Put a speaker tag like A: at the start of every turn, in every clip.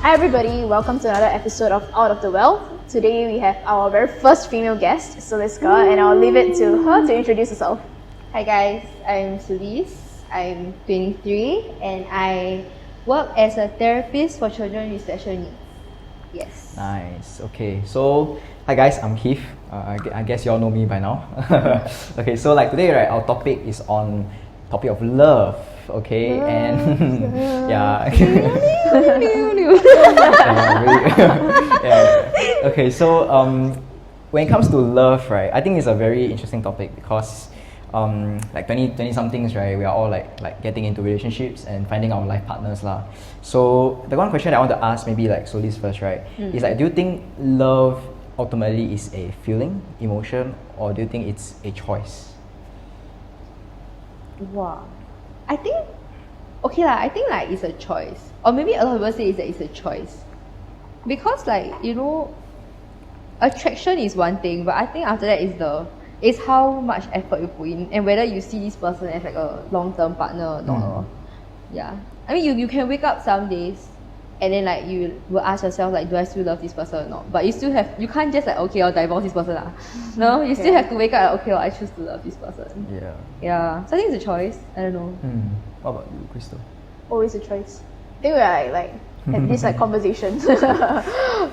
A: Hi everybody, welcome to another episode of Out of the Well. Today we have our very first female guest, Suliska, and I'll leave it to her to introduce herself.
B: Hi guys, I'm Suliska. I'm 23 and I work as a therapist for children with special needs. Yes.
C: Nice. Okay, so hi guys, I'm Keith. I guess you all know me by now. Okay, so like today, right, our topic is on topic of love. Okay, and yeah. Yeah. Okay, so when it comes to love, right, I think it's a very interesting topic because like 20 somethings, right, we are all like getting into relationships and finding our life partners lah. So the one question I want to ask, maybe like Solis first, right, is like, do you think love ultimately is a feeling, emotion, or do you think it's a choice?
B: Wow. I think like it's a choice. Or maybe a lot of people say that it's a choice. Because like, you know, attraction is one thing, but I think after that is how much effort you put in and whether you see this person as like a long-term partner or not. Yeah. I mean you can wake up some days and then like you will ask yourself like, do I still love this person or not? But you can't just like, okay, I'll divorce this person lah. No, you still have to wake up like, okay, well, I choose to love this person.
C: Yeah.
B: Yeah. So I think it's a choice. I don't know.
C: What about you, Crystal?
A: Always a choice. I think we're like had this like conversations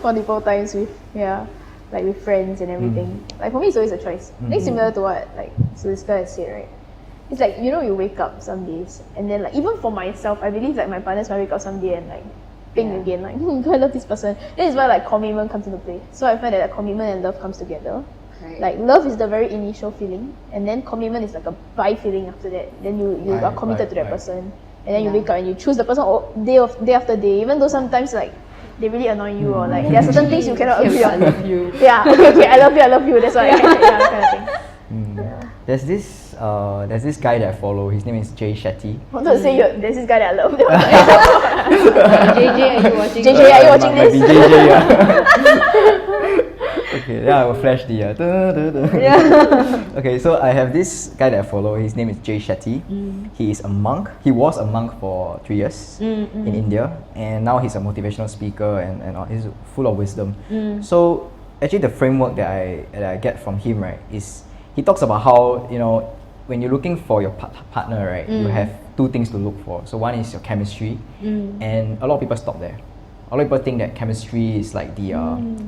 A: multiple times with like with friends and everything. Like for me, it's always a choice. I think similar to what like Suliska has said, right? It's like, you know, you wake up some days and then like even for myself, I believe like my partners might wake up someday and like think again like, I love this person. That is why like commitment comes into play. So I find that commitment and love comes together. Right. Like love is the very initial feeling, and then commitment is like a by feeling after that. Then you are committed to that person, and then you wake up and you choose the person day after day. Even though sometimes like they really annoy you or like there are certain things you cannot agree on.
B: I love you.
A: Yeah, okay, I love you. That's why kind of thing.
C: There's this guy that I follow. His name is Jay Shetty.
A: I wanted to say there's this guy that I love.
B: JJ, are you watching?
A: JJ, are you watching this?
C: JJ, yeah. Okay, yeah, I will flash the Okay, so I have this guy that I follow. His name is Jay Shetty. He is a monk. He was a monk for 3 years in India, and now he's a motivational speaker and he's full of wisdom. So actually, the framework that I get from him, right, is he talks about how, you know, when you're looking for your partner, right, you have 2 things to look for. So one is your chemistry, and a lot of people stop there. A lot of people think that chemistry is like the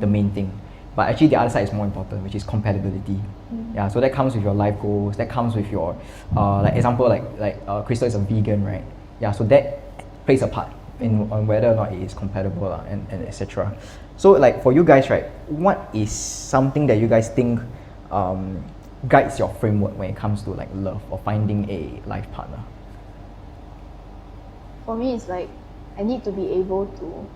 C: main thing. But actually the other side is more important, which is compatibility. Yeah, so that comes with your life goals, that comes with your, like example, like Crystal is a vegan, right? Yeah, so that plays a part on whether or not it is compatible and etc. So like for you guys, right, what is something that you guys think guides your framework when it comes to like love or finding a life partner?
A: For me, it's like I need to be able to.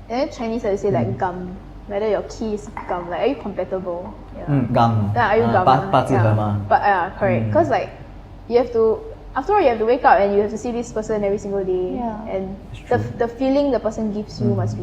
A: And then Chinese I say like gum. Whether your key is gum, like are you compatible? Yeah.
C: Gum.
A: Yeah, are you gum? But correct. Because like you have to. After all, you have to wake up and you have to see this person every single day. Yeah. And the feeling the person gives you must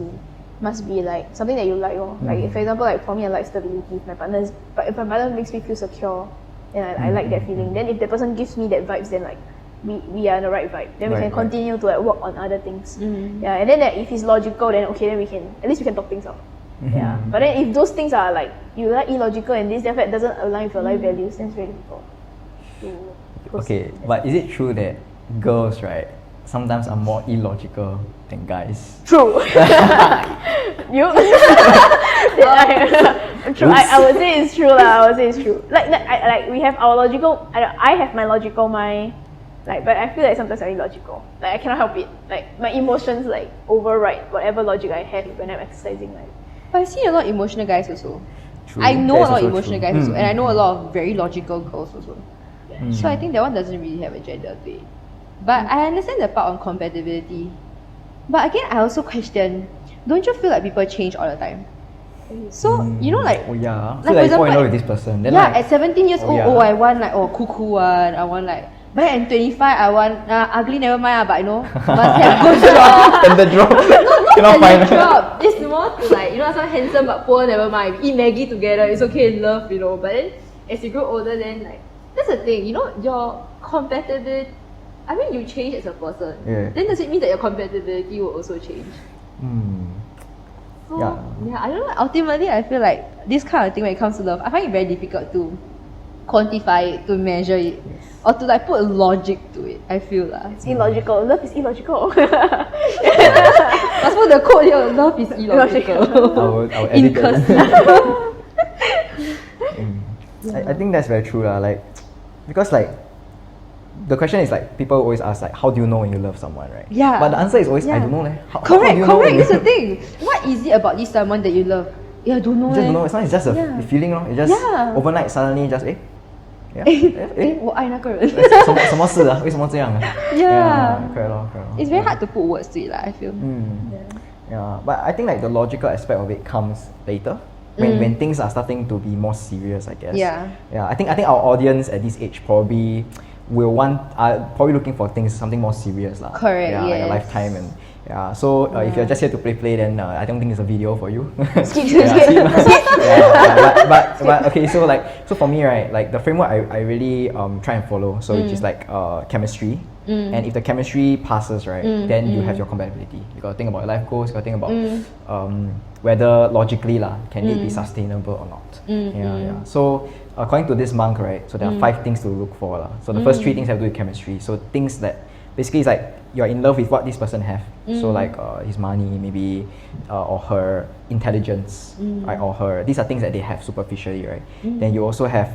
A: be like something that you like. Like for example, like for me, I like stability. If my partner makes me feel secure, and I like that feeling. Then if the person gives me that vibes, then like we are in the right vibe. Then we can continue to like work on other things. Yeah. And then if he's logical, then okay, then we can talk things out. Yeah. But then if those things are like you like illogical and this that doesn't align with your life values, then it's very difficult.
C: Okay, but is it true that girls, right, sometimes are more illogical than guys?
A: True. You? True. I would say it's true lah. I would say it's true. Like we have our logical. I have my logical mind. Like, but I feel like sometimes I'm illogical. Like I cannot help it. Like my emotions like override whatever logic I have when I'm exercising. Like,
B: but I see a lot of emotional guys also.
C: True.
B: I know a lot of emotional guys also, and I know a lot of very logical girls also. So I think that one doesn't really have a gender to it. But I understand the part on compatibility. But again, I also question, don't you feel like people change all the time? So, you know, like,
C: oh yeah,
B: like
C: so
B: for example,
C: you fall in love with this person. Then
B: yeah,
C: like,
B: at 17 years old, I want like, cool one, I want like, but at 25, I want, ugly never mind, but you know, must have good job.
C: Tender drop.
B: Not tender drop. It's more to like, you know, some handsome but poor, never mind. We eat Maggie together, it's okay, love, you know. But then, as you grow older, then like, that's the thing, you know, your compatibility, I mean, you change as a person.
C: Yeah.
B: Then does it mean that your compatibility will also change? So,
C: Yeah.
B: I don't know. Ultimately, I feel like this kind of thing when it comes to love, I find it very difficult to quantify it, to measure it, or to like put a logic to it. I feel lah.
A: It's illogical. Love is illogical.
B: That's what the quote here. Love is illogical.
C: Our
B: In
C: editor.
B: cursive.
C: I think that's very true lah. Like, because like, the question is like, people always ask like, how do you know when you love someone, right?
B: Yeah.
C: But the answer is always, I
B: Yeah.
C: don't know leh. How
B: Correct,
C: do you know when
B: correct. It's
C: you-
B: the thing. What is it about this someone that you love? Yeah, I don't know.
C: You just don't know. It's just a
B: Yeah.
C: feeling, lor. It just
B: Yeah.
C: overnight suddenly just
B: Eh, 我爱那个人。
C: 什么事啊？为什么这样啊
B: Yeah.
C: correct lor, correct lor.
B: It's very hard to put words to it, I feel.
C: Yeah, but I think like the logical aspect of it comes later. When things are starting to be more serious, I guess.
B: Yeah.
C: I think our audience at this age probably are probably looking for something more serious lah.
B: Correct,
C: Yeah, like a
B: yes.
C: lifetime and so if you're just here to play, then I don't think it's a video for you.
A: Skip.
C: But okay, so for me, right, like the framework I really try and follow, so which is like chemistry. And if the chemistry passes, right, then you have your compatibility. You gotta think about your life goals. You gotta think about whether logically can it be sustainable or not. Yeah. So according to this monk, right, so there are 5 things to look for lah. So the first 3 things have to do with chemistry. So things that basically is like you're in love with what this person have. So like his money maybe, or her intelligence, right, or her. These are things that they have superficially, right. Then you also have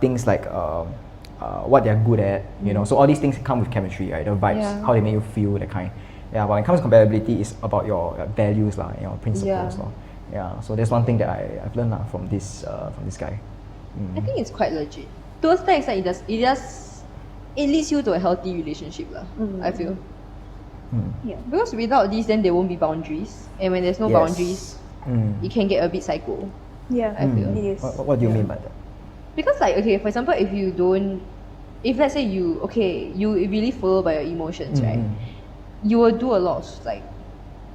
C: things like what they're good at, you know. So all these things come with chemistry, right? The vibes, how they make you feel, that kind. Yeah, but when it comes to compatibility, it's about your values, your principles. Yeah. So that's one thing that I've learned from this guy.
B: I think it's quite legit. To a certain extent, it leads you to a healthy relationship lah. I feel.
A: Yeah.
B: Because without this, then there won't be boundaries, and when there's no boundaries, it can get a bit psycho.
A: Yeah,
B: I feel.
A: it is.
C: What do you mean by that?
B: Because like, okay, for example, if let's say you really follow by your emotions, right, you will do a lot of like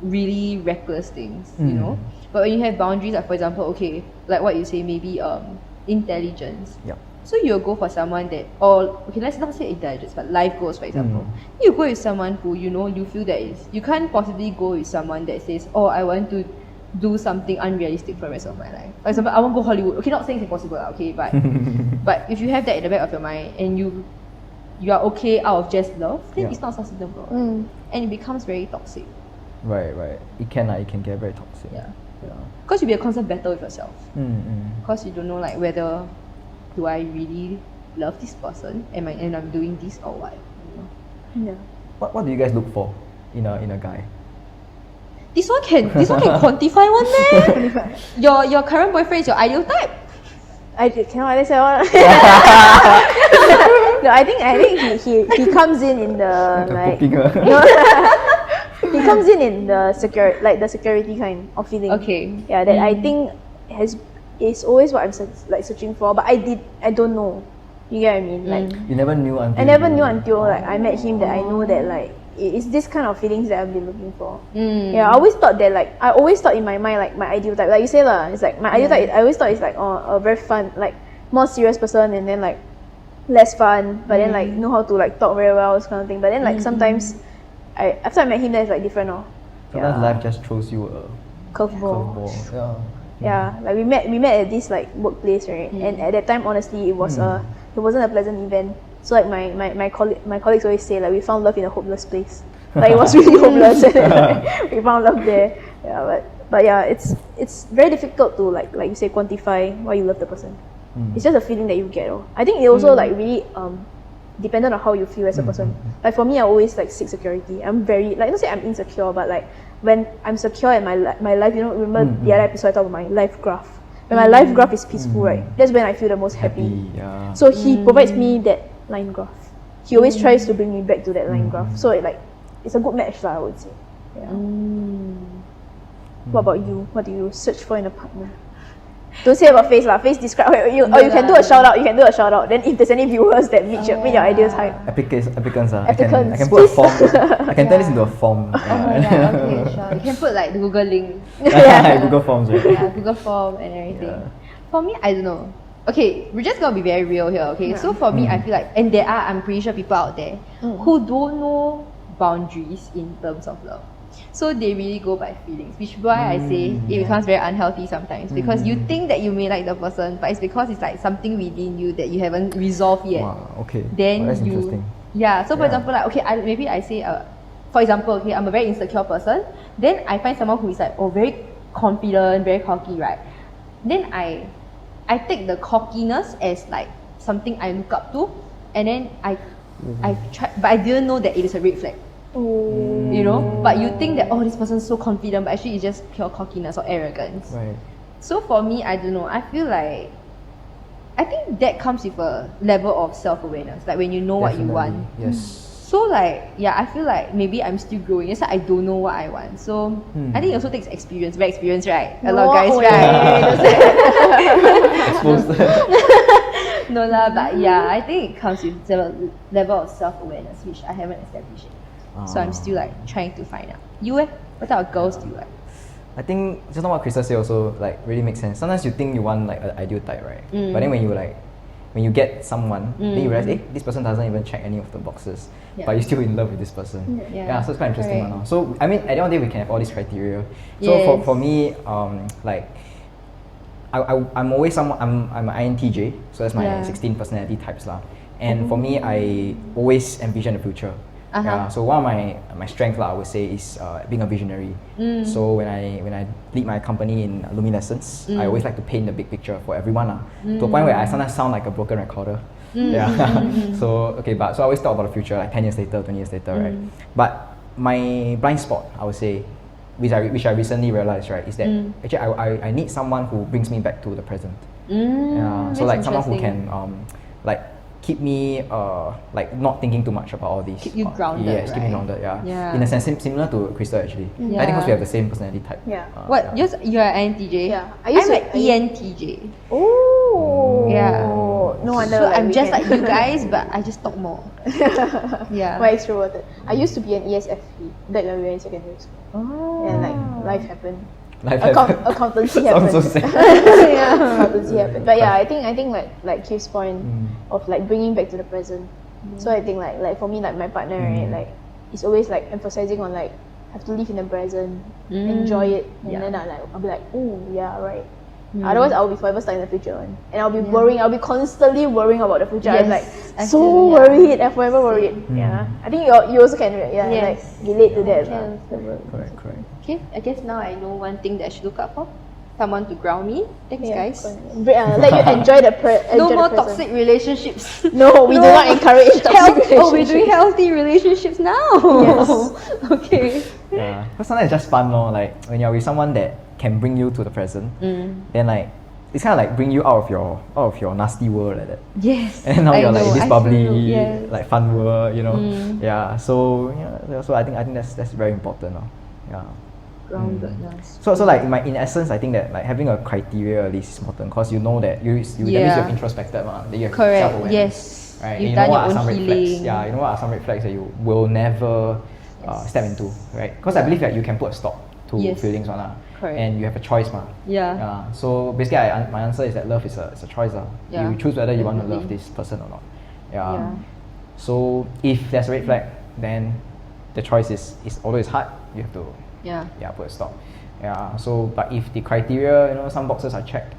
B: really reckless things, you know. But when you have boundaries, like for example, okay, like what you say, maybe intelligence.
C: Yep.
B: So you'll go for someone that, or okay, let's not say intelligence, but life goals, for example. You go with someone who you feel that you can't possibly go with someone that says, oh, I want to do something unrealistic for the rest of my life. For example, I want to go Hollywood. Okay, not saying it's impossible, okay, but but if you have that in the back of your mind and you are okay out of just love, then it's not sustainable, and it becomes very toxic.
C: Right. It can get very toxic.
B: Yeah. Because you'll be a constant battle with yourself. Because you don't know like whether do I really love this person and I'm doing this or what. You know?
A: Yeah.
C: What do you guys look for in a guy?
B: This one can quantify one man. Your current boyfriend is your ideal type.
A: I cannot really say what. No, I think he comes in the like he comes in the security kind of feeling.
B: Okay.
A: Yeah, that I think is always what I'm searching for, but I don't know. You get what I mean? Like
C: You never knew until
A: I never knew until like I met him that I know that like it's this kind of feelings that I've been looking for. Yeah, I always thought in my mind like my ideal type, like you say lah, it's like my ideal type. I always thought it's like a very fun, like more serious person, and then like less fun, but then like know how to like talk very well, this kind of thing. But then like sometimes after I met him, then it's like different.
C: Sometimes life just throws you a
A: Curveball.
C: Yeah.
A: Yeah, like we met at this like workplace, right? And at that time, honestly, it wasn't a pleasant event. So like my colleagues always say like we found love in a hopeless place. Like it was really hopeless, and then, like, we found love there. Yeah, but yeah, it's very difficult to like you say quantify why you love the person. It's just a feeling that you get. I think it also like really dependent on how you feel as a person. Like for me, I always like seek security. I'm very like, not say I'm insecure, but like when I'm secure in my life, remember the other episode I talked about my life graph. When my life graph is peaceful, right, that's when I feel the most happy.
C: Yeah.
A: So he provides me that line graph. He always tries to bring me back to that line graph. So it's a good match lah, I would say. Yeah. What about you? What do you search for in a partner? Don't say about face lah. Face describe you can do a shout out. You can do a shout out. Then if there's any viewers that meet your ideal type.
C: Applicants. I
A: Applicants,
C: can put a form. I can turn this into a form.
B: Okay, sure. You can put like the Google link.
C: Google Forms, right?
B: Yeah, Google Form and everything.
C: Yeah.
B: For me, I don't know. Okay, we're just gonna be very real here, okay? So for me, I feel like, and I'm pretty sure people out there who don't know boundaries in terms of love. So they really go by feelings, which is why I say it becomes very unhealthy sometimes, because you think that you may like the person, but it's because it's like something within you that you haven't resolved yet.
C: Wow, okay.
B: Then
C: that's
B: you,
C: interesting.
B: yeah. So for
C: Yeah.
B: example, like maybe I say, for example, okay, I'm a very insecure person. Then I find someone who is like, very confident, very cocky, right? Then I take the cockiness as like something I look up to, and then I try, but I didn't know that it is a red flag. You know, but you think that this person is so confident, but actually it's just pure cockiness or arrogance.
C: Right.
B: So for me, I don't know. I think that comes with a level of self-awareness, like when you know what you want.
C: Yes.
B: So like, yeah, I feel like maybe I'm still growing. It's like I don't know what I want. So I think it also takes experience, very experience, right? A lot of guys, right?
C: Exposed.
B: No lah, but yeah, I think it comes with the level of self-awareness, which I haven't established yet. So I'm still like trying to find out. You what type of girls do you like?
C: I think just now what Krista said also like really makes sense. Sometimes you think you want like an ideal type, right? But then when you get someone, then you realize, this person doesn't even check any of the boxes, but you're still in love with this person. So it's quite interesting.
B: Correct.
C: So I mean, at the end of the day, we can have all these criteria. So for me, like I'm always someone. I'm an INTJ, so that's my 16 personality types lah. And for me, I always envision the future. So one of my strengths I would say is being a visionary. So when I lead my company in luminescence, I always like to paint the big picture for everyone to a point where I sometimes sound like a broken recorder. So I always talk about the future, like 10 years later, 20 years later, right? But my blind spot, I would say, which I recently realized, right, is that actually I need someone who brings me back to the present. So like someone who can like keep me like not thinking too much about all these.
B: Keep you grounded.
C: Yes, keep me grounded. In a sense, similar to Krista actually. I think because we have the same personality type.
B: You're an INTJ?
A: Yeah.
B: I'm an ENTJ.
A: Oh.
B: Yeah.
A: No wonder.
B: So I'm just like you guys, but I just talk more.
A: More extroverted. I used to be an ESFP back when we were in secondary school. And like life happened. Accountancy happened.
C: Sounds so sad.
A: Accountancy happened. But yeah, I think like Keith's point of like bringing back to the present. So I think like for me, like my partner, right, like it's always like emphasizing on like have to live in the present, enjoy it, and then I'll be like, oh yeah, right. Otherwise, I'll be forever stuck in the future, and I'll be worrying. I'll be constantly worrying about the future. I'm like so worried. I'm forever worried. I think you also can like relate to that.
C: Correct.
B: Okay, I guess now I know one thing that I should look out for. Someone to ground me. Thanks, guys.
A: Let you enjoy the
B: No more
A: the
B: toxic relationships.
A: No, we do not encourage toxic relationships.
B: Oh, we're doing healthy relationships now.
A: Yes.
B: Okay.
C: Yeah, because sometimes it's just fun, like when you're with someone that can bring you to the present, then like it's kind of like bring you out of your nasty world like that.
B: Yes.
C: And now you're like in this bubbly,
B: yes.
C: like fun world, Yeah. So so I think that's very important, Yeah.
B: Groundedness.
C: So like in essence, I think that like having a criteria at least is important because you know that you that means you're introspected, that you have self-awareness.
B: Yes.
C: Right.
B: You've
C: you
B: done
C: know
B: your
C: what are
B: own
C: some red
B: healing.
C: flags? Yeah. You know what are some red flags that you will never step into, right? Because I believe that you can put a stop to feelings,
B: Correct.
C: and you have a choice,
B: Yeah.
C: So basically, my answer is that love is a choice,
B: Yeah.
C: You choose whether you want to love this person or not. Yeah. So if there's a red flag, then the choice is although it's hard, you have to put a stop. Yeah. So but if the criteria, some boxes are checked,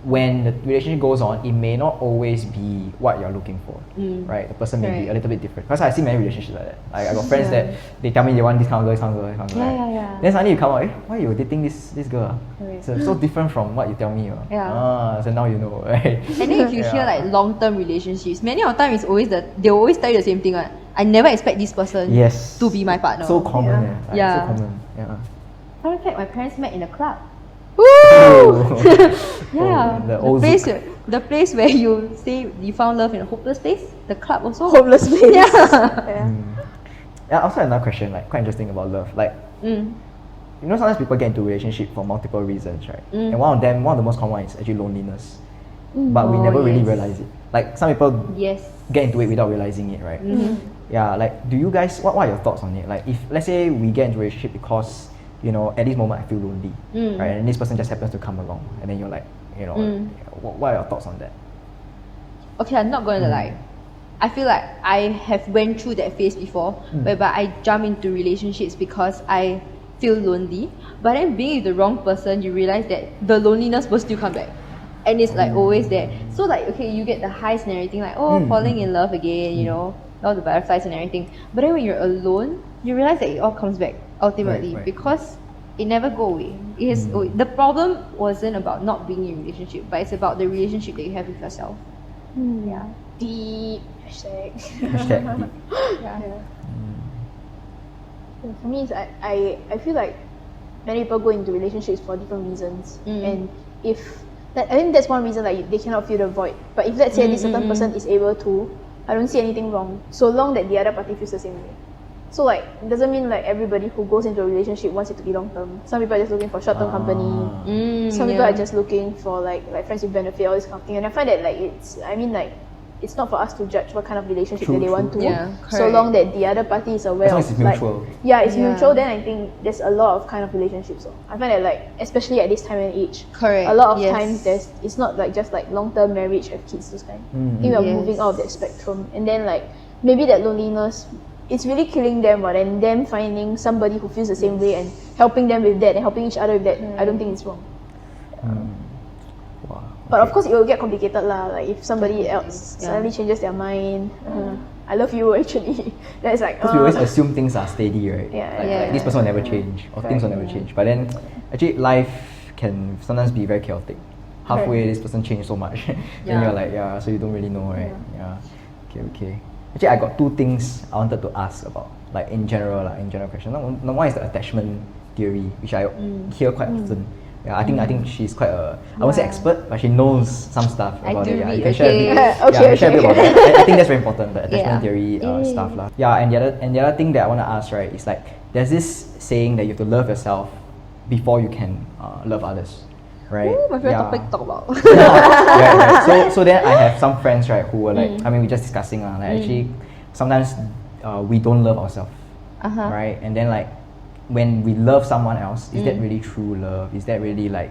C: when the relationship goes on, it may not always be what you're looking for, right? The person may be a little bit different. Because I see many relationships like that. Like I got friends that they tell me they want this kind of girl, this kind of girl, this kind of girl. Right? Then suddenly you come out, why are you dating this girl? So different from what you tell me. So now you know, right?
B: And then if you hear like long-term relationships, many of the time it's always they always tell you the same thing. I never expect this person to be my partner.
C: So common, so common.
B: Fun fact, my parents met in a club.
C: Woo!
B: The place where you say you found love in a hopeless place, the club also.
A: Hopeless place.
C: I also have another question, like quite interesting about love. Like, sometimes people get into a relationship for multiple reasons, right? And one of the most common is actually loneliness. But we never really realize it. Like some people get into it without realizing it, right? Yeah. Like, do you guys? What are your thoughts on it? Like, if let's say we get into a relationship because at this moment I feel lonely, right? And this person just happens to come along, and then you're like, what are your thoughts on that?
B: Okay, I'm not going to lie. I feel like I have went through that phase before, whereby I jump into relationships because I feel lonely. But then being with the wrong person, you realize that the loneliness will still come back. And it's like always there. So like, okay, you get the highs and everything, like, falling in love again, you know, all the butterflies and everything. But then when you're alone, you realize that it all comes back ultimately,
C: Right.
B: because it never go away. It is the problem wasn't about not being in a relationship, but it's about the relationship that you have with yourself. Yeah.
A: Deep hashtag.
C: Hashtag deep.
B: Yeah.
A: For me, I feel like many people go into relationships for different reasons, and if I think that's one reason, like they cannot fill the void. But if let's say this certain person is able to, I don't see anything wrong, so long that the other party feels the same way. So like, it doesn't mean like everybody who goes into a relationship wants it to be long term. Some people are just looking for short term company. Some people are just looking for like friends with benefit, all this kind of thing. And I find that like it's not for us to judge what kind of relationship that they want to.
B: Yeah,
A: so
B: correct.
A: long that the other party is aware
C: As long
A: of
C: as it's mutual.
A: it's mutual, then I think there's a lot of kind of relationships. So I find that like, especially at this time and age,
B: Correct.
A: a lot of
B: Yes.
A: times it's not like just like long term marriage, have kids, those kind. I think we're moving out of that spectrum, and then like maybe that loneliness, it's really killing them, but then them finding somebody who feels the same way and helping them with that and helping each other with that, I don't think it's wrong.
C: Wow.
A: But of course, it will get complicated lah. Like if somebody else suddenly changes their mind, I love you actually. That's like
C: Because we always assume things are steady, right?
A: Yeah.
C: Like this person will never change, or things will never change. But then, actually, life can sometimes be very chaotic. Halfway, this person changed so much. Then you're like, so you don't really know, right? Okay. Actually, I got two things I wanted to ask about, like in general question. Number one is the attachment theory, which I hear quite often. Yeah, I think she's quite I won't say expert, but she knows some stuff about it. Yeah, you can share a bit. Share a bit about that. I think that's very important, the attachment theory stuff lah. Yeah, and the other thing that I want to ask, right, is like there's this saying that you have to love yourself before you can love others, right?
B: Ooh, my favorite topic to talk about.
C: right. So then I have some friends, right, who were like, I mean, we're just discussing like actually sometimes we don't love ourselves, right? And then like when we love someone else, is that really true love? Is that really like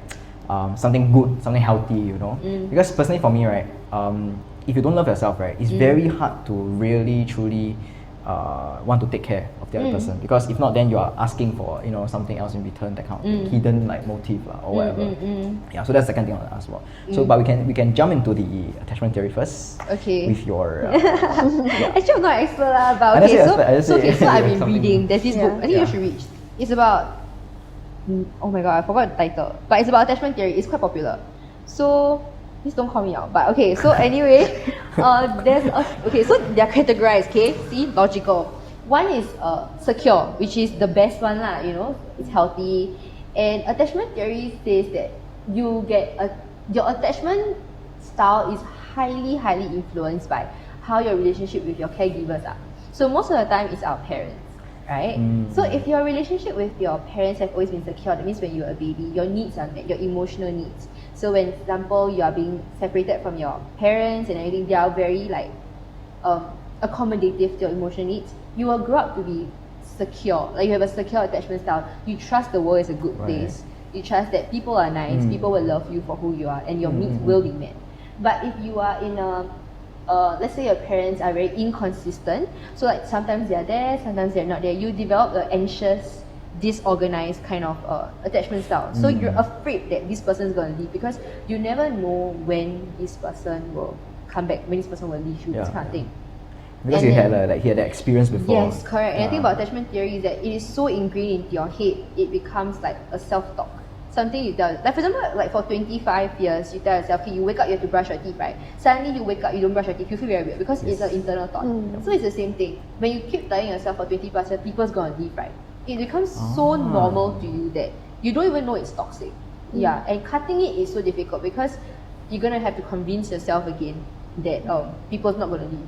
C: something good, something healthy, you know? Because personally for me, right, if you don't love yourself, right, it's very hard to really truly want to take care of the other person, because if not, then you are asking for something else in return, that kind of thing, hidden like motive or whatever. Yeah, so that's the second thing I want to ask about. So, but we can jump into the attachment theory first.
B: Okay.
C: With your
B: Actually, I'm not an expert lah, but so I've been reading. There's this book. I think you should read. It's about oh my god, I forgot the title, but it's about attachment theory. It's quite popular. So please don't call me out. But okay, so anyway, so they're categorized. Okay, see, logical. One is secure, which is the best one lah. It's healthy. And attachment theory says that your attachment style is highly influenced by how your relationship with your caregivers are. So most of the time, it's our parents, right? So if your relationship with your parents have always been secure, that means when you're a baby, your needs are met, your emotional needs. So when, for example, you are being separated from your parents and everything, they are very like accommodative to your emotional needs. You will grow up to be secure. Like you have a secure attachment style. You trust the world is a good place. You trust that people are nice, people will love you for who you are, and your needs will be met. But if you are in a let's say your parents are very inconsistent, so like sometimes they're there, sometimes they're not there, you develop an anxious, disorganized kind of attachment style. So you're afraid that this person is going to leave, because you never know when this person will come back, when this person will leave you, this kind of thing.
C: Because you had that experience before.
B: Yes, correct. And I think about attachment theory is that it is so ingrained into your head, it becomes like a self-talk. Something you tell, like for example, like for 25 years, you tell yourself, okay, you wake up, you have to brush your teeth, right? Suddenly you wake up, you don't brush your teeth, you feel very weird, because it's an internal thought. So it's the same thing. When you keep telling yourself for 20 plus years, people's gonna leave, right? It becomes so normal to you that you don't even know it's toxic. Yeah, and cutting it is so difficult, because you're gonna have to convince yourself again that people's not gonna leave.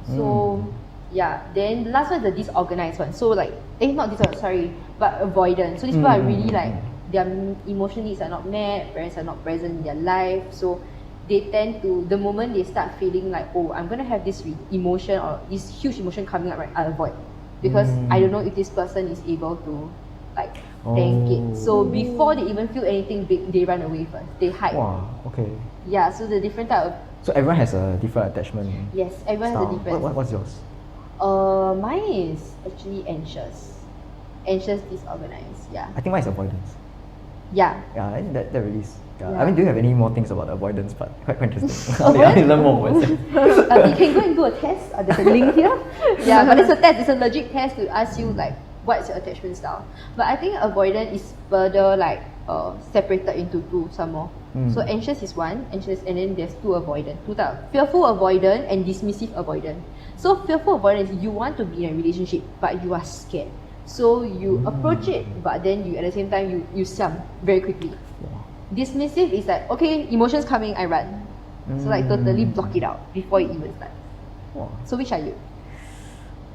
B: So yeah, then the last one is the disorganized one. So like, not disorganized, sorry, but avoidance. So these people are really like, their emotional needs are not met, parents are not present in their life, so they tend to, the moment they start feeling like, oh, I'm gonna have this emotion or this huge emotion coming up, right, I'll avoid, because I don't know if this person is able to like tank it. So before they even feel anything big, they run away first. They hide.
C: Wow. Okay.
B: Yeah, so the different type of...
C: So everyone has a different attachment.
B: Yes, everyone
C: style.
B: has a different...
C: What's yours?
B: Mine is actually anxious. Anxious, disorganized, yeah.
C: I think mine is avoidance.
B: Yeah.
C: Yeah, I think that really is. Yeah.
B: Yeah.
C: I mean, do you have any more things about avoidance? But quite interesting. I want to learn more about it.
B: You can go and do a test. There's a link here. Yeah, but it's a test. It's a legit test to ask you like what's your attachment style. But I think avoidant is further like separated into two some more. So anxious is one, anxious, and then there's two avoidant. Two types: fearful avoidant and dismissive avoidant. So fearful avoidant is you want to be in a relationship but you are scared. So you approach it, but then you at the same time you siam very quickly. Dismissive is like, okay, emotions coming, I run. So like totally block it out before it even starts. So which are you?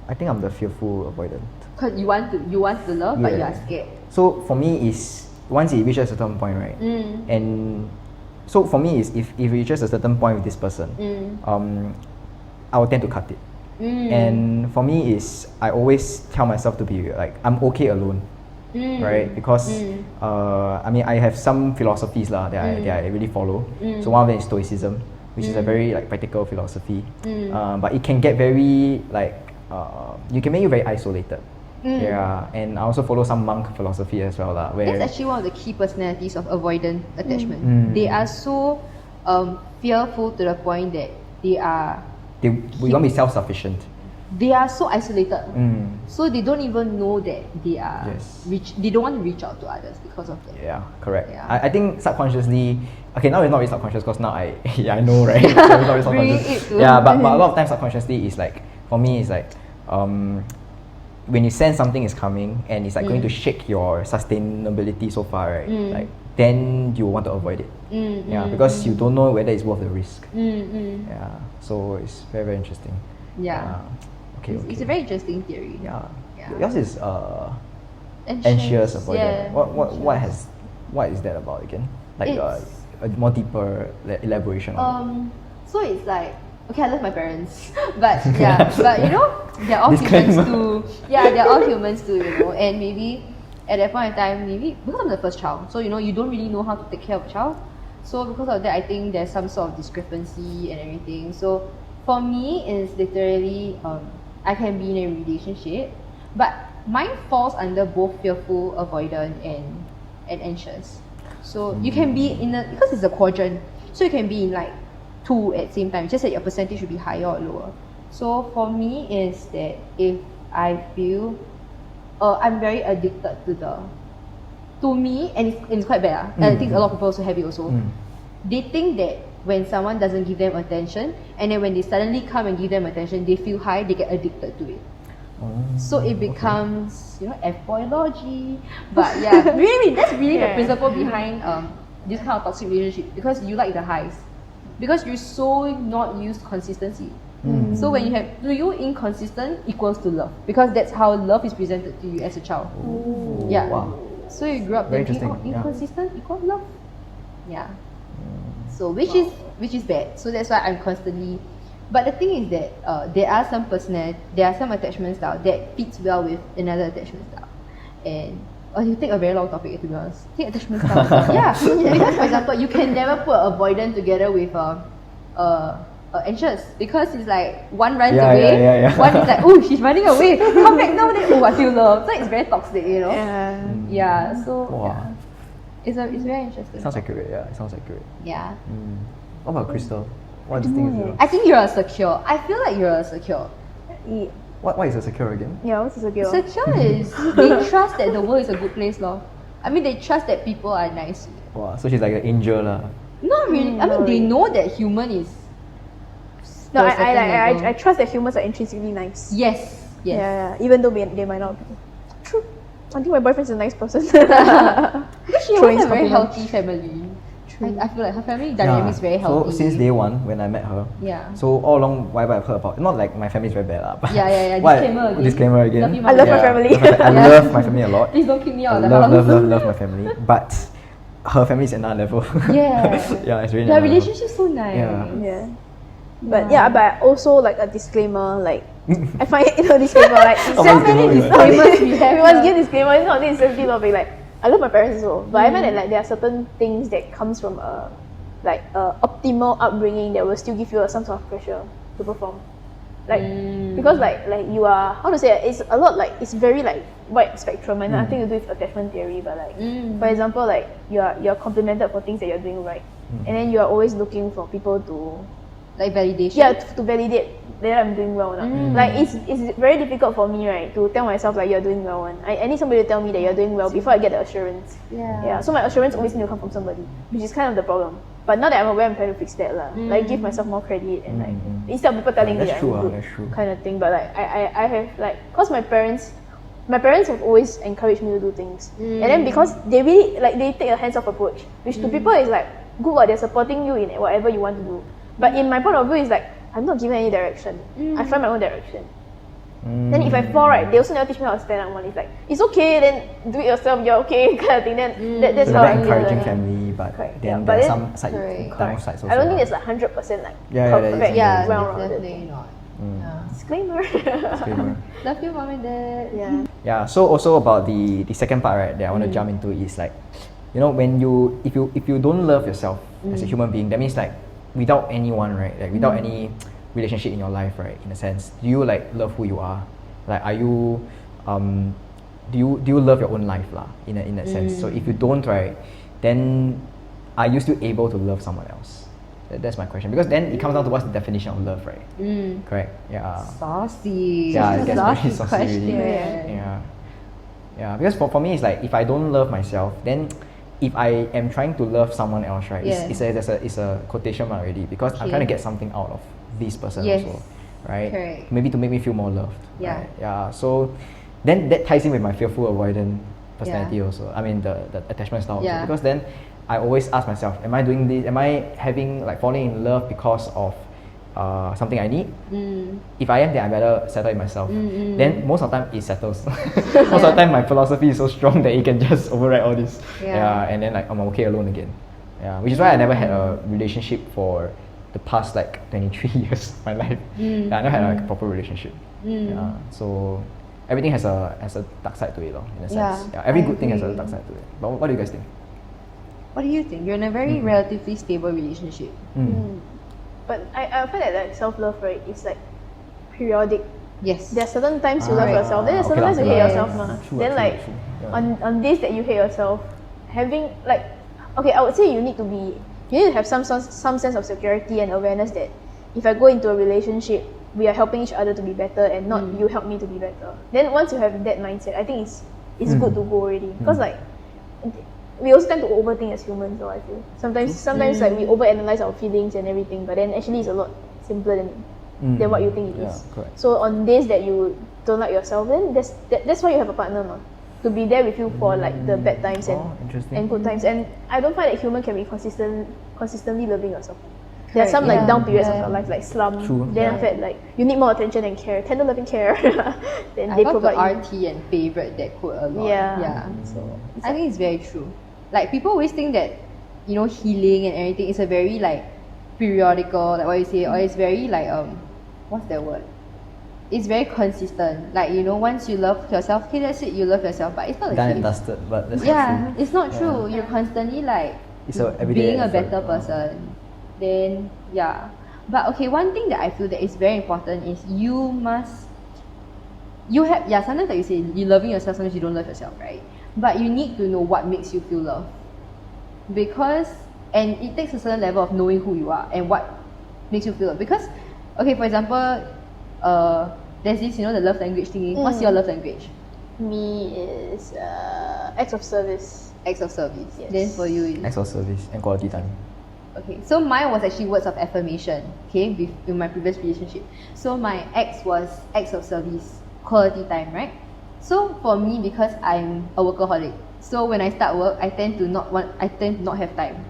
C: I think I'm the fearful avoidant.
B: Because you want to love, but you are scared.
C: So for me is once it reaches a certain point, right? And so for me is if it reaches a certain point with this person, I will tend to cut it. And for me is I always tell myself to be like I'm okay alone, right? Because I mean I have some philosophies that I really follow. So one of them is Stoicism, which is a very like practical philosophy. But it can get very like you can make you very isolated. Yeah, and I also follow some monk philosophy as well, where
B: that's actually one of the key personalities of avoidant attachment. They are so fearful to the point that
C: we want to be self-sufficient.
B: They are so isolated, so they don't even know that they are they don't want to reach out to others because of that.
C: Yeah, correct.
B: Yeah.
C: I think subconsciously, okay, now it's not really subconscious because now I know, right? So it's not really subconscious. Yeah, but a lot of times subconsciously is like, for me it's like when you sense something is coming and it's like going to shake your sustainability so far, right? Like then you want to avoid it. Because you don't know whether it's worth the risk. Yeah, so it's very, very interesting.
B: Yeah.
C: Okay.
B: It's a very interesting theory.
C: Yeah. Yours is anxious avoidant.
B: Yeah.
C: What is that about again? Like a more deeper elaboration on it.
B: So it's like, okay, I love my parents, but yeah, but you know, they're all humans too. Yeah, they're all humans too, you know, and maybe at that point in time, maybe because I'm the first child, so you know, you don't really know how to take care of a child. So because of that, I think there's some sort of discrepancy and everything. So for me, it's literally I can be in a relationship, but mine falls under both fearful, avoidant, and anxious. So you can be in because it's a quadrant, so you can be in like two at the same time. Just that your percentage should be higher or lower. So for me, is that if I feel I'm very addicted to me, and it's quite bad. And I think a lot of people also have it also. They think that when someone doesn't give them attention, and then when they suddenly come and give them attention, they feel high, they get addicted to it. So it becomes, you know, F-boyology. But yeah, really, that's really the principle behind this kind of toxic relationship, because you like the highs. Because you're so not used to consistency. So when you have, to you, inconsistent equals to love, because that's how love is presented to you as a child. Yeah. Wow. So you grew up thinking, inconsistent equals love. Yeah. So which is bad. So that's why I'm constantly. But the thing is that there are some attachment style that fits well with another attachment style, and you take a very long topic to be honest. Take attachment style. Yeah. Because for example, you can never put avoidant together with anxious, because it's like one runs away, one is like, oh, she's running away, come back now, then I feel love. So it's very toxic, you know. Yeah. So yeah. It's very interesting.
C: Sounds accurate. Yeah, it sounds accurate.
B: Yeah.
C: What about Crystal? What are the things you do?
B: I think you're a secure. I feel like you're a secure.
C: What is a secure again?
A: Yeah, what's a secure?
B: Secure is they trust that the world is a good place, lor. I mean, they trust that people are nice.
C: Wow, so she's like an angel, lah.
B: Not really. I mean, they know that human is.
A: No, I trust that humans are intrinsically nice.
B: Yes.
A: Yeah. Even though they might not be. True. I think my boyfriend's a nice person.
B: Because she has a very healthy family. I feel like her family dynamic is very healthy.
C: So since day one, when I met her, so all along, whatever I've heard about, not like my family is very bad, but disclaimer again.
A: I love my family.
C: I love my family a lot.
B: Please don't kick me out of the house.
C: Love my family, but her family is another level.
B: Yeah.
C: Yeah, it's really.
B: Their relationship is so nice.
C: Yeah.
A: But yeah, but also like a disclaimer, like I find it disclaimer, like it's
C: Oh,
A: so
C: disclaimer,
A: many
C: yeah.
A: disclaimers we must give disclaimer. It's not this sensitive topic. Like I love my parents as well, but I find that like there are certain things that comes from a optimal upbringing that will still give you some sort of pressure to perform. Like because like you are, how to say it, it's a lot, like it's very like wide spectrum and nothing to do with attachment theory, but like for example, like you're complimented for things that you're doing right, and then you are always looking for people to
B: Like validation.
A: yeah to validate that I'm doing well now. Like it's very difficult for me, right, to tell myself like you're doing well, and I need somebody to tell me that you're doing well before I get the assurance. Yeah, so my assurance always needs to come from somebody, which is kind of the problem. But now that I'm aware, I'm trying to fix that lah. Like give myself more credit and like instead of people telling me
C: That's
A: that
C: true,
A: I'm good
C: that's true.
A: kind of thing. But like I have like, cause my parents have always encouraged me to do things, and then because they really like they take a hands-off approach, which to people is like good, what they're supporting you in whatever you want to do. But in my point of view, it's like I'm not given any direction. I find my own direction. Then if I fall right, they also never teach me how to stand up one. It's like it's okay, then do it yourself. You're okay, kind of thing. Then that's
C: So
A: how
C: they're
A: I
C: encouraging
A: learn.
C: family, but
A: Correct,
C: then
A: yeah, but
C: there are
A: then-
C: some
B: Correct.
C: downsides also.
A: I don't think
C: lah.
A: there's like 100% like
C: Yeah,
A: perfect,
B: Yeah,
A: well-rounded
B: definitely
A: thing.
B: not.
A: Disclaimer.
C: Disclaimer.
B: Love you, mom and dad.
A: Yeah.
C: Yeah. So also about the second part, right, that I want to jump into is like, you know, when you if you don't love yourself as a human being, that means like without anyone, right, like without any relationship in your life, right, in a sense, do you like love who you are? Like, are you do you love your own life lah, in that sense? So if you don't, right, then are you still able to love someone else? That's my question, because then it comes down to what's the definition of love, right? Correct. Yeah.
B: Saucy.
C: Yeah, it gets
B: Saucy
C: very saucy
B: question.
C: really. Yeah, because for me it's like if I don't love myself, then if I am trying to love someone else, right, it's a quotation mark already, because I'm trying to get something out of this person also, right?
B: Correct.
C: Maybe to make me feel more loved.
B: Yeah.
C: Right? Yeah. So then that ties in with my fearful avoidant personality also. I mean the attachment style also, because then I always ask myself, am I doing this? Am I having like falling in love because of something I need? If I am, then I better settle it myself. Then most of the time it settles. Most of the time my philosophy is so strong that it can just override all this. And then like I'm okay alone again. Yeah, which is why I never had a relationship for the past like 23 years of my life. Yeah, I never had like a proper relationship. Yeah, so everything has a dark side to it, in a sense. Yeah, every good thing has a dark side to it. But what do you guys think?
B: What do you think? You're in a very relatively stable relationship.
A: But I find that like self-love, right, is like periodic.
B: Yes.
A: There are certain times you love yourself, then there's certain times you hate yourself. Then like on days that you hate yourself, having like, okay, I would say you need to have some sense of security and awareness that if I go into a relationship, we are helping each other to be better and not you help me to be better. Then once you have that mindset, I think it's good to go already, because like we also tend to overthink as humans, though, I feel. Sometimes like we overanalyze our feelings and everything, but then actually it's a lot simpler than what you think it is.
C: Correct.
A: So on days that you don't like yourself, then that's why you have a partner, to be there with you for like the bad times and good times. And I don't find that human can be consistently loving yourself. There are some like down periods of your life, like slump.
C: True.
A: Then after that, like you need more attention and care, tender loving care. Then they
B: I got
A: provide
B: the RT and favorite that quote a lot.
A: Yeah.
B: So I think it's very true. Like people always think that, you know, healing and everything is a very like periodical, like what you say, or it's very like what's that word? It's very consistent. Like, you know, once you love yourself, okay, that's it, you love yourself. But it's not the
C: Done
B: case.
C: and dusted, but that's not true.
B: It's not true. You're constantly like
C: It's a everyday
B: being a
C: effort.
B: better person. Then but okay, one thing that I feel that is very important is sometimes like you say, you're loving yourself, sometimes you don't love yourself, right? But you need to know what makes you feel loved, because and it takes a certain level of knowing who you are and what makes you feel loved. Because okay, for example, there's this, you know, the love language thingy. What's your love language?
A: me is acts of service.
B: Acts of service.
A: Yes.
B: Then for you is
C: Acts of service and quality time.
B: okay. So mine was actually words of affirmation. Okay, with my previous relationship. So my ex was acts of service, quality time, right? So for me, because I'm a workaholic, so when I start work, I tend to not have time.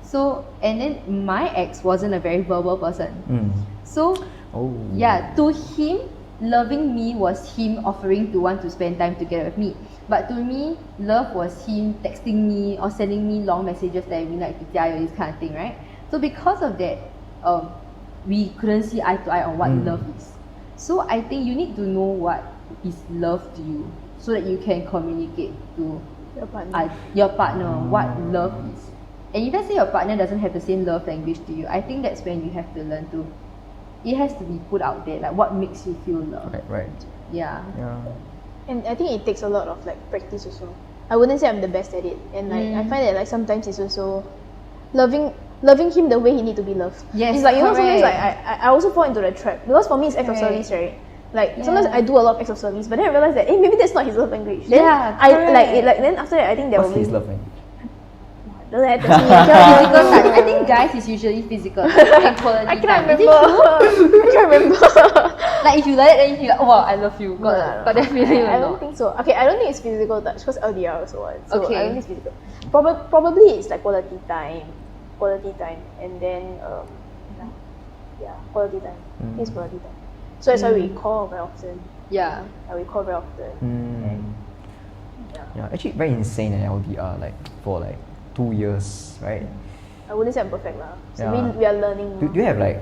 B: So and then my ex wasn't a very verbal person. So to him, loving me was him offering to want to spend time together with me. But to me, love was him texting me or sending me long messages that we like to this kind of thing, right? So because of that, we couldn't see eye to eye on what love is. So I think you need to know what is love to you so that you can communicate to your partner what love is. And if let's say your partner doesn't have the same love language to you, I think that's when you have to learn to, it has to be put out there, like what makes you feel love.
C: Right.
B: Yeah.
A: And I think it takes a lot of like practice also. I wouldn't say I'm the best at it, and like I find that like sometimes it's also loving him the way he need to be loved.
B: Yes,
A: it's like, you know, sometimes like
B: correct.
A: I also fall into the trap, because for me it's acts of service, right? Like sometimes I do a lot of acts of service, but then I realize that maybe that's not his love language. Then then after that I think there
C: What's
A: will be
C: his love language?
A: don't let that
B: Physical touch. I think guys is usually physical and quality
A: I cannot
B: time.
A: remember. I can't remember.
B: Like if you like it, then you feel like, oh wow, I love you. Got that feeling
A: I
B: or
A: don't
B: not?
A: think so. Okay, I don't think it's physical touch because LDR also what. So
B: Okay.
A: I don't think it's physical. Probably it's like quality time, and then quality time. It's quality time. So that's why we call very often.
B: Yeah.
A: We call very often. And,
C: Actually very insane in LDR, like for like 2 years, right?
A: I wouldn't say I'm perfect lah. So
C: Yeah.
A: we are learning.
C: Do you have like,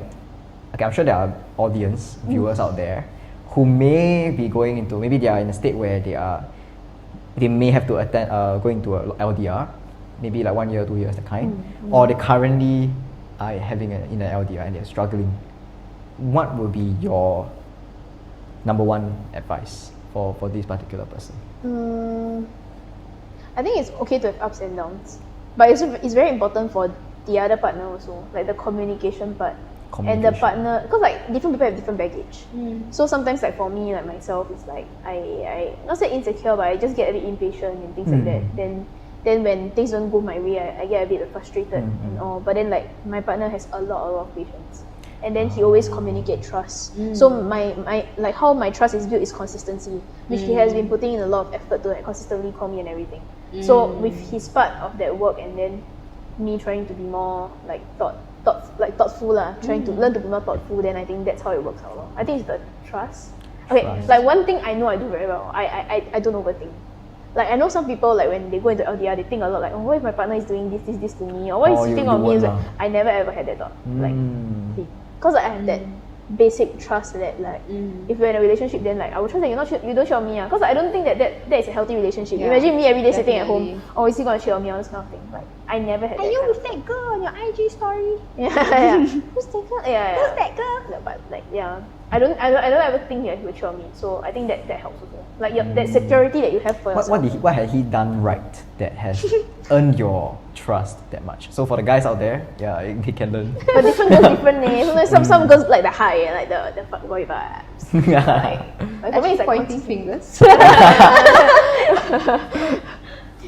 C: okay, I'm sure there are audience, viewers out there who may be going into, maybe they are in a state where they may have to attend, going to a LDR, maybe like 1 year, 2 years, the kind, or they currently are having in an LDR and they're struggling. What will be your number one advice for this particular person?
A: I think it's okay to have ups and downs, but it's very important for the other partner also, like the communication part. And the partner, because like different people have different baggage. So sometimes like for me, like myself, it's like I not say insecure, but I just get a bit impatient and things like that. Then when things don't go my way, I get a bit frustrated and all. But then like my partner has a lot of patience, and then he always communicate trust. So my like how my trust is built is consistency, which he has been putting in a lot of effort to like consistently call me and everything. So with his part of that work, and then me trying to be more like thoughtful lah, trying to learn to be more thoughtful, then I think that's how it works out lor. I think it's the trust. Okay, like one thing I know I do very well, I don't overthink. Like I know some people, like when they go into LDR, they think a lot like, oh, what if my partner is doing this to me, or what is sitting on me? It's like, I never ever had that thought. Like, because I have that basic trust that like if we're in a relationship, then like I will trust that you don't cheat on me, because I don't think that is a healthy relationship. Imagine me every day sitting at home, oh, is he gonna cheat on me, all this kind of thing. Like I never had that. Are you with that girl on your IG story? Yeah. Who's that girl? Yeah. Who's that girl? No, but like I don't ever think he will cheat on me. So I think that helps also. Like that security that you have for yourself.
C: What had he done right that has earned your trust that much? So for the guys out there, he can learn.
A: But different girls different names. Sometimes some girls like the high, like the fuckboy vibes. Like for me it's like
B: pointing fingers.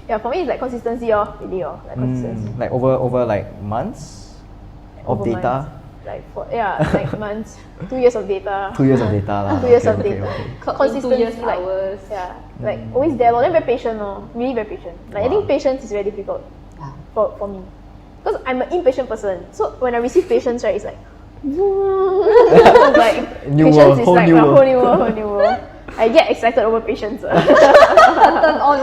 A: Yeah, for me it's like consistency really like consistency.
C: Like over like months of
A: Over
C: data.
A: months. Like like months, 2 years of data.
C: 2 years of data lah.
A: 2 years of
C: Okay.
A: data.
B: In 2
A: Consistency,
B: years,
A: like
B: hours.
A: like always there. Then very patient, really very patient. Like I think patience is very difficult for me, because I'm an impatient person. So when I receive patience, right, it's like, like
C: New
A: patience
C: world,
A: is
C: whole
A: like
C: new
A: my
C: world.
A: whole new world. I get excited over patience.
B: Turn on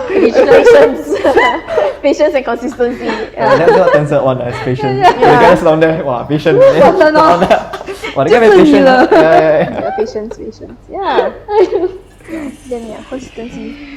A: Patience and consistency.
C: That's what turns it on as patient. The guys down there, wow, patient.
B: Turn on.
C: Wow, the guy very patient.
A: Yeah, patience. Yeah. Then consistency.